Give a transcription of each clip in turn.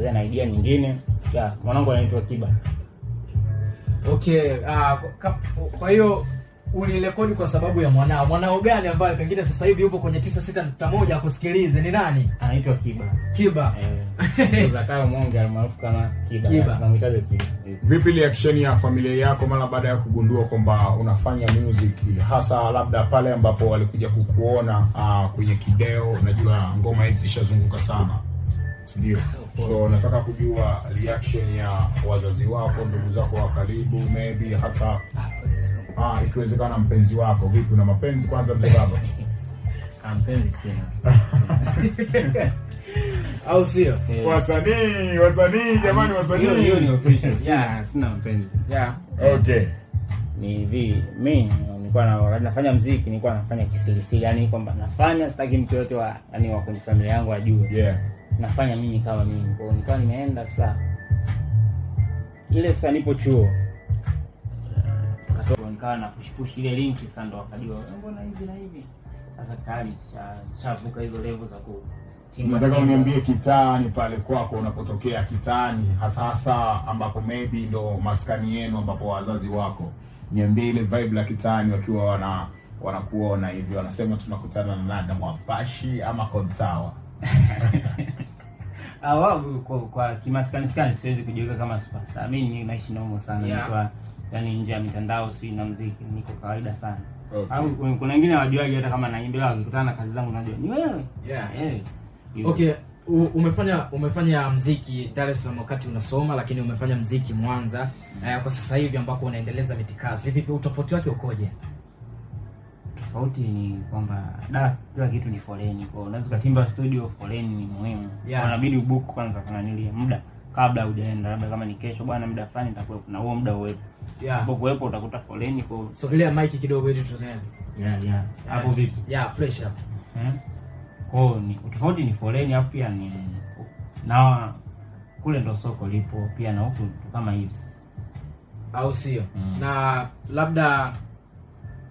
niongezea na idea nyingine. Mwanangu anaitwa Kiba. Okay, kwa hiyo ulirekodi kwa sababu ya mwanao. Mwanao gani ambaye pengine sasa hivi yupo kwenye 96.1 akusikilize? Ni nani? Anaitwa Kiba. Kiba. Zakayo Monge almaarufu kama Kiba. Tunamhitaji Kiba. Vipi reaction ya familia yako mara baada ya kugundua kwamba unafanya music, hasa labda pale ambapo walikuja kukuona kwenye kideo? Unajua ngoma hizi zishazunguka sana, ndio? So nataka kujua reaction ya wazazi wako, ndugu zako wa karibu, maybe hata ikiwezekana mpenzi wako. Vipi, una mapenzi kwanza mzee baba? Mpenzi sina. Au sio? Wasanii jamani, wasanii. Hiyo ni official. Sina mpenzi. Okay. Ni hivi, mimi nilikuwa nafanya muziki, nilikuwa nafanya kisirisiri, yani kwamba nafanya, sitaki mtu yote wa kwenye familia yangu ajue. Nafanya mimi kama mimi. Kwa hiyo nilikuwa nimeenda sasa. Ile sasa nipo chuo. Nikawa na push ile link sasa, ndo wakajua mbona hivi na hivi. Sasa tayari shavuka hizo level za ku. Nataka uniambie kitaani pale kwako, unapotokea kitaani hasa ambapo maybe ndo maskani yenu ambapo wazazi wako, niambie ile vibe la kitaani wakiwa wanakuona hivi, wanasema tunakutana na nani, Mwapashi ama Kontawa? Kwa kimaskani siwezi kujiweka kama superstar. Mimi naishi normal sana. Niko yani nje ya mitandao, si na muziki, niko kawaida sana. Au kuna wengine wajuaje hata kama naimba, wakikutana na kazi zangu najua ni wewe. Okay, umefanya muziki Dar es Salaam wakati unasoma, lakini umefanya muziki Mwanza kwa sasa hivi ambako unaendeleza mitikazi. Vipi utofauti wake ukoje? Tofauti ni kwamba kila kitu ni foleni. Kwa unaweza kutimba studio, foleni ni muhimu. Unabidi ubook kwanza kunanilia muda kabla hujaenda, labda kama ni kesho bwana muda fulani nitakuwa na huo muda uwepo. Usipokuwepo utakuta foleni. Kwa sogelea mic kidogo ili tuseme. Hapo vipi? Fresh hapo. Kwa ni tofauti ni foleni, hapo pia ni na kule ndo soko lipo pia, na huku kama hivi. Au sio? Na labda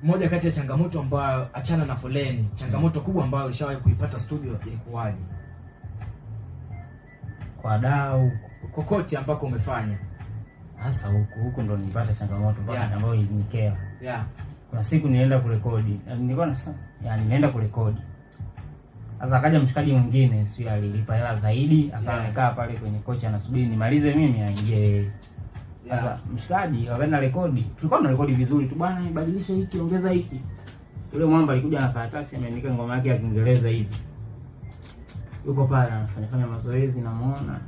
moja kati ya changamoto ambayo, achana na foleni, changamoto kubwa ambayo ulishawahi kuipata studio ilikuwaje? Kwa dau kokote ambako umefanya. Hasa huku ndo nilipata changamoto ambayo ilinikera. Kuna siku nilienda kurekodi. Nilikuwa nasema, nilienda kurekodi. Sasa akaja mshikaji mwingine, sio alilipa hela zaidi, akakaa pale kwenye kocha anasubiri nimalize mimi aingie. Sasa mshikaji wakaenda rekodi. Tulikuwa tunarekodi vizuri tu, bwana nibadilishe hiki, ongeza hiki. Yule mwamba alikuja na karatasi ameandika ngoma yake ya Kiingereza hivi. Yuko pale anafanya mazoezi, namuona.